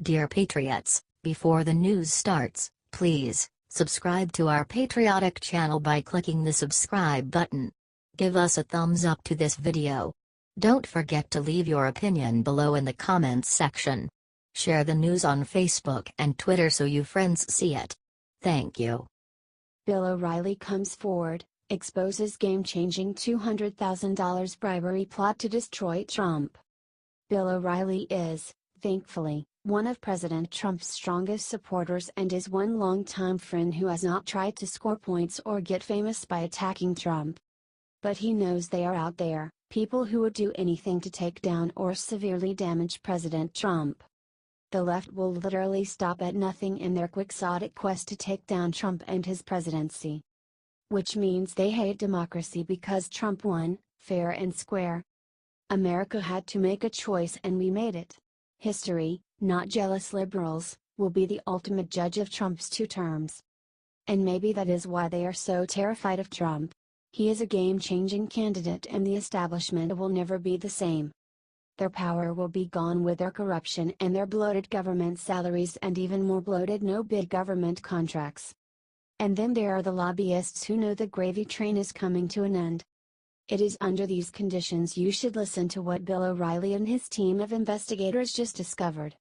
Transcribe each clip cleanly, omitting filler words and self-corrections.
Dear Patriots, before the news starts, please subscribe to our patriotic channel by clicking the subscribe button. Give us a thumbs up to this video. Don't forget to leave your opinion below in the comments section. Share the news on Facebook and Twitter so you friends see it. Thank you. Bill O'Reilly comes forward, exposes game-changing $200,000 bribery plot to destroy Trump. Bill O'Reilly is, thankfully, one of President Trump's strongest supporters and is one longtime friend who has not tried to score points or get famous by attacking Trump. But he knows they are out there, people who would do anything to take down or severely damage President Trump. The left will literally stop at nothing in their quixotic quest to take down Trump and his presidency. Which means they hate democracy because Trump won, fair and square. America had to make a choice and we made it. History, not jealous liberals, will be the ultimate judge of Trump's 2 terms. And maybe that is why they are so terrified of Trump. He is a game-changing candidate and the establishment will never be the same. Their power will be gone with their corruption and their bloated government salaries and even more bloated no-bid government contracts. And then there are the lobbyists who know the gravy train is coming to an end. It is under these conditions you should listen to what Bill O'Reilly and his team of investigators just discovered.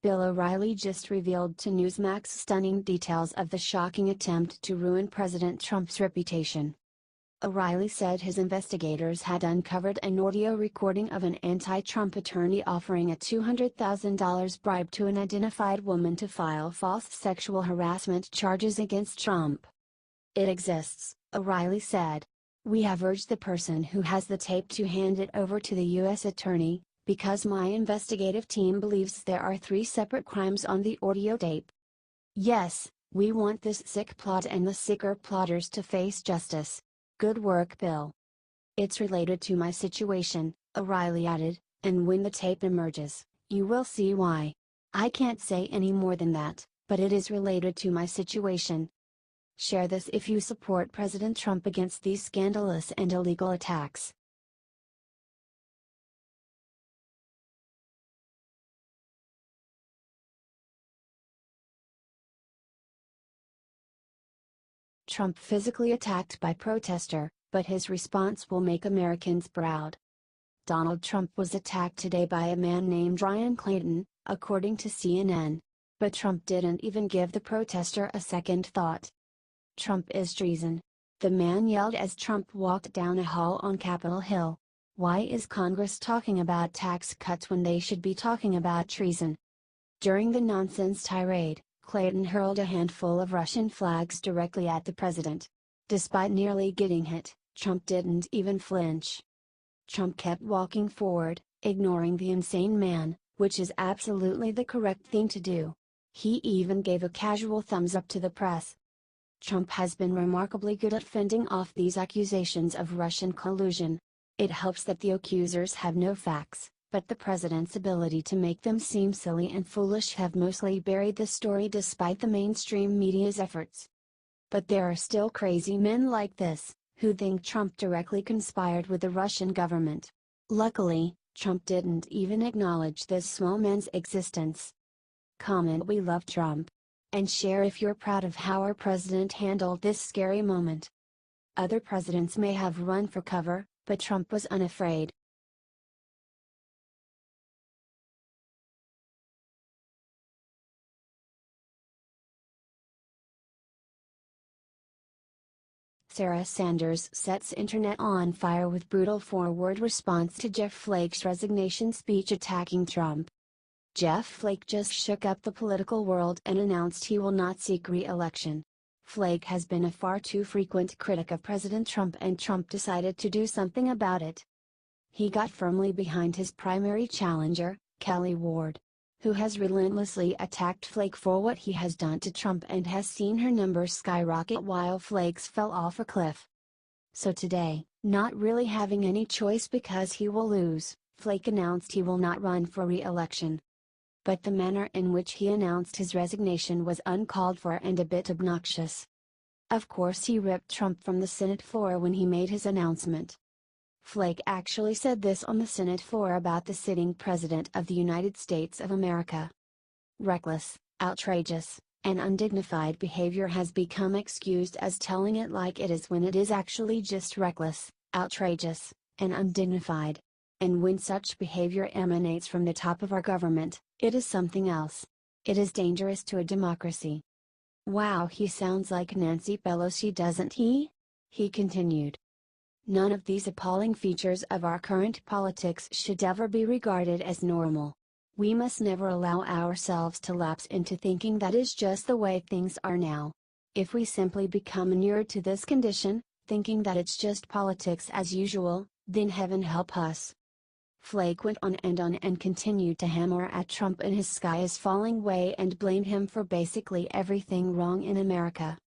Bill O'Reilly just revealed to Newsmax stunning details of the shocking attempt to ruin President Trump's reputation. O'Reilly said his investigators had uncovered an audio recording of an anti-Trump attorney offering a $200,000 bribe to an identified woman to file false sexual harassment charges against Trump. It exists, O'Reilly said. We have urged the person who has the tape to hand it over to the U.S. attorney, because my investigative team believes there are 3 separate crimes on the audio tape. Yes, we want this sick plot and the sicker plotters to face justice. Good work, Bill. It's related to my situation, O'Reilly added, and when the tape emerges, you will see why. I can't say any more than that, but it is related to my situation. Share this if you support President Trump against these scandalous and illegal attacks. Trump physically attacked by protester, but his response will make Americans proud. Donald Trump was attacked today by a man named Ryan Clayton, according to CNN. But Trump didn't even give the protester a second thought. Trump is treason. The man yelled as Trump walked down a hall on Capitol Hill. Why is Congress talking about tax cuts when they should be talking about treason? During the nonsense tirade, Clayton hurled a handful of Russian flags directly at the president. Despite nearly getting hit, Trump didn't even flinch. Trump kept walking forward, ignoring the insane man, which is absolutely the correct thing to do. He even gave a casual thumbs up to the press. Trump has been remarkably good at fending off these accusations of Russian collusion. It helps that the accusers have no facts, but the president's ability to make them seem silly and foolish have mostly buried the story despite the mainstream media's efforts. But there are still crazy men like this, who think Trump directly conspired with the Russian government. Luckily, Trump didn't even acknowledge this small man's existence. Comment "We love Trump." And share if you're proud of how our president handled this scary moment. Other presidents may have run for cover, but Trump was unafraid. Sarah Sanders sets internet on fire with brutal forward response to Jeff Flake's resignation speech attacking Trump. Jeff Flake just shook up the political world and announced he will not seek re-election. Flake has been a far too frequent critic of President Trump and Trump decided to do something about it. He got firmly behind his primary challenger, Kelly Ward, who has relentlessly attacked Flake for what he has done to Trump and has seen her numbers skyrocket while Flake's fell off a cliff. So today, not really having any choice because he will lose, Flake announced he will not run for re-election. But the manner in which he announced his resignation was uncalled for and a bit obnoxious. Of course he ripped Trump from the Senate floor when he made his announcement. Flake actually said this on the Senate floor about the sitting President of the United States of America. reckless, outrageous, and undignified behavior has become excused as telling it like it is when it is actually just reckless, outrageous, and undignified. And when such behavior emanates from the top of our government, it is something else. It is dangerous to a democracy. Wow, he sounds like Nancy Pelosi, doesn't he? He continued. None of these appalling features of our current politics should ever be regarded as normal. We must never allow ourselves to lapse into thinking that is just the way things are now. If we simply become inured to this condition, thinking that it's just politics as usual, then heaven help us. Flake went on and continued to hammer at Trump in his sky is falling way and blame him for basically everything wrong in America.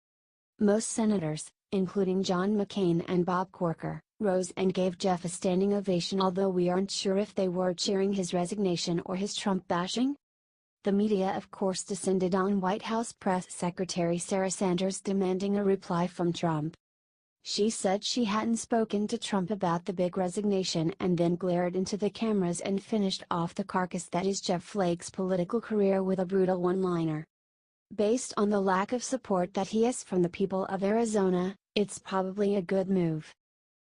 Most senators, including John McCain and Bob Corker, rose and gave Jeff a standing ovation, although we aren't sure if they were cheering his resignation or his Trump bashing. The media of course descended on White House Press Secretary Sarah Sanders demanding a reply from Trump. She said she hadn't spoken to Trump about the big resignation and then glared into the cameras and finished off the carcass that is Jeff Flake's political career with a brutal one-liner. Based on the lack of support that he has from the people of Arizona, it's probably a good move.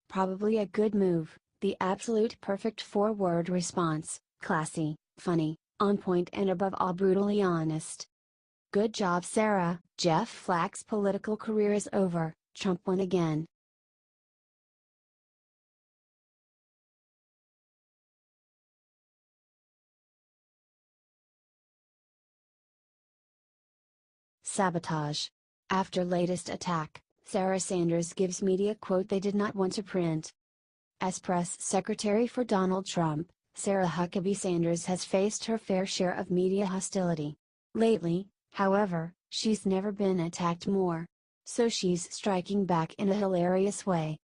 Probably a good move, the absolute perfect four-word response: classy, funny, on point, and above all brutally honest. Good job, Sarah. Jeff Flake's political career is over. Trump won again. Sabotage. After latest attack, Sarah Sanders gives media quote they did not want to print. As press secretary for Donald Trump, Sarah Huckabee Sanders has faced her fair share of media hostility. Lately, however, she's never been attacked more. So she's striking back in a hilarious way.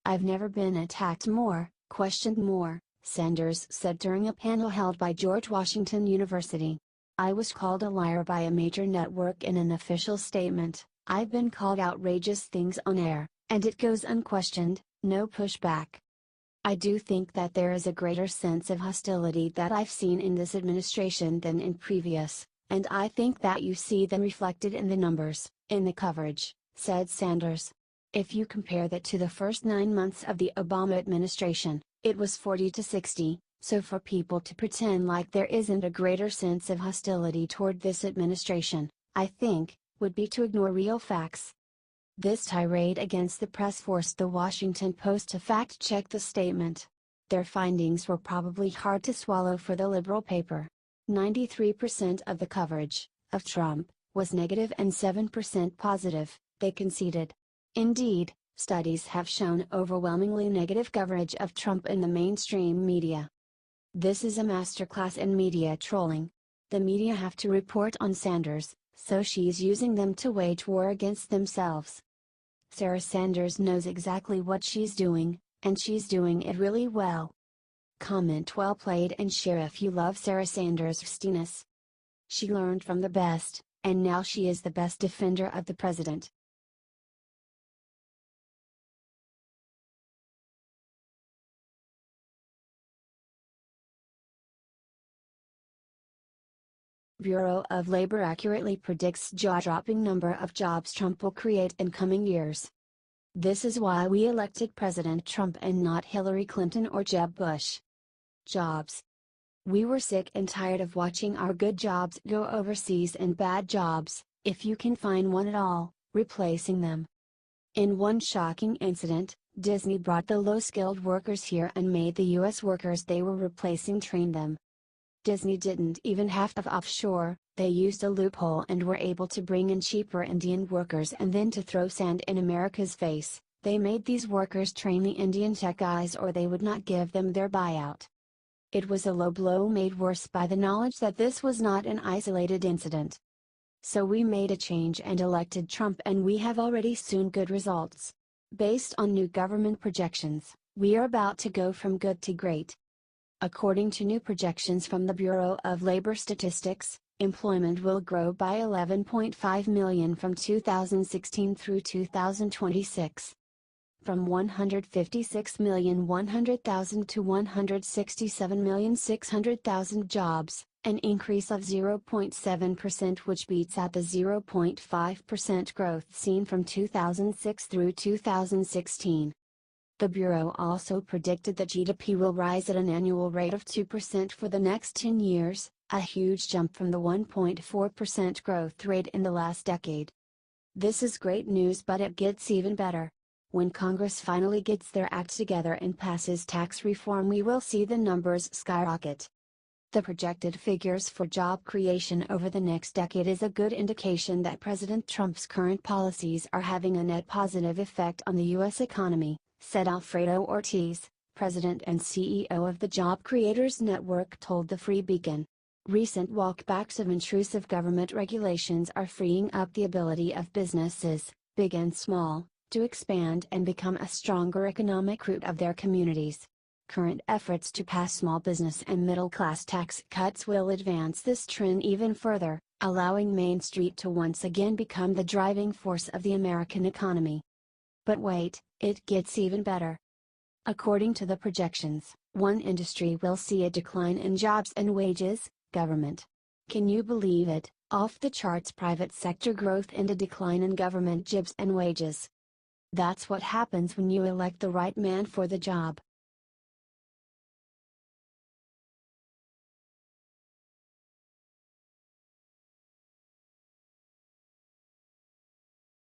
"I've never been attacked more, questioned more," Sanders said during a panel held by George Washington University. "I was called a liar by a major network in an official statement. I've been called outrageous things on air, and it goes unquestioned, no pushback. I do think that there is a greater sense of hostility that I've seen in this administration than in previous, and I think that you see them reflected in the numbers, in the coverage," said Sanders. If you compare that to the first 9 months of the Obama administration, it was 40 to 60, so for people to pretend like there isn't a greater sense of hostility toward this administration, I think, would be to ignore real facts. This tirade against the press forced the Washington Post to fact-check the statement. Their findings were probably hard to swallow for the liberal paper. 93% of the coverage, of Trump, was negative and 7% positive, they conceded. Indeed, studies have shown overwhelmingly negative coverage of Trump in the mainstream media. This is a masterclass in media trolling. The media have to report on Sanders, so she's using them to wage war against themselves. Sarah Sanders knows exactly what she's doing, and she's doing it really well. Comment well played and share if you love Sarah Sanders' rustiness. She learned from the best, and now she is the best defender of the president. Bureau of Labor accurately predicts jaw-dropping number of jobs Trump will create in coming years. This is why we elected President Trump and not Hillary Clinton or Jeb Bush. Jobs. We were sick and tired of watching our good jobs go overseas and bad jobs, if you can find one at all, replacing them. In one shocking incident, Disney brought the low-skilled workers here and made the U.S. workers they were replacing train them. Disney didn't even have to offshore, they used a loophole and were able to bring in cheaper Indian workers, and then to throw sand in America's face, they made these workers train the Indian tech guys or they would not give them their buyout. It was a low blow made worse by the knowledge that this was not an isolated incident. So we made a change and elected Trump, and we have already seen good results. Based on new government projections, we are about to go from good to great. According to new projections from the Bureau of Labor Statistics, employment will grow by 11.5 million from 2016 through 2026. From 156,100,000 to 167,600,000 jobs, an increase of 0.7%, which beats out the 0.5% growth seen from 2006 through 2016. The Bureau also predicted that GDP will rise at an annual rate of 2% for the next 10 years, a huge jump from the 1.4% growth rate in the last decade. This is great news, but it gets even better. When Congress finally gets their act together and passes tax reform, we will see the numbers skyrocket. The projected figures for job creation over the next decade is a good indication that President Trump's current policies are having a net positive effect on the U.S. economy, said Alfredo Ortiz, President and CEO of the Job Creators Network, told the Free Beacon. Recent walkbacks of intrusive government regulations are freeing up the ability of businesses, big and small, to expand and become a stronger economic root of their communities. Current efforts to pass small business and middle-class tax cuts will advance this trend even further, allowing Main Street to once again become the driving force of the American economy. But wait, it gets even better. According to the projections, one industry will see a decline in jobs and wages: government. Can you believe it? Off the charts private sector growth and a decline in government jobs and wages. That's what happens when you elect the right man for the job.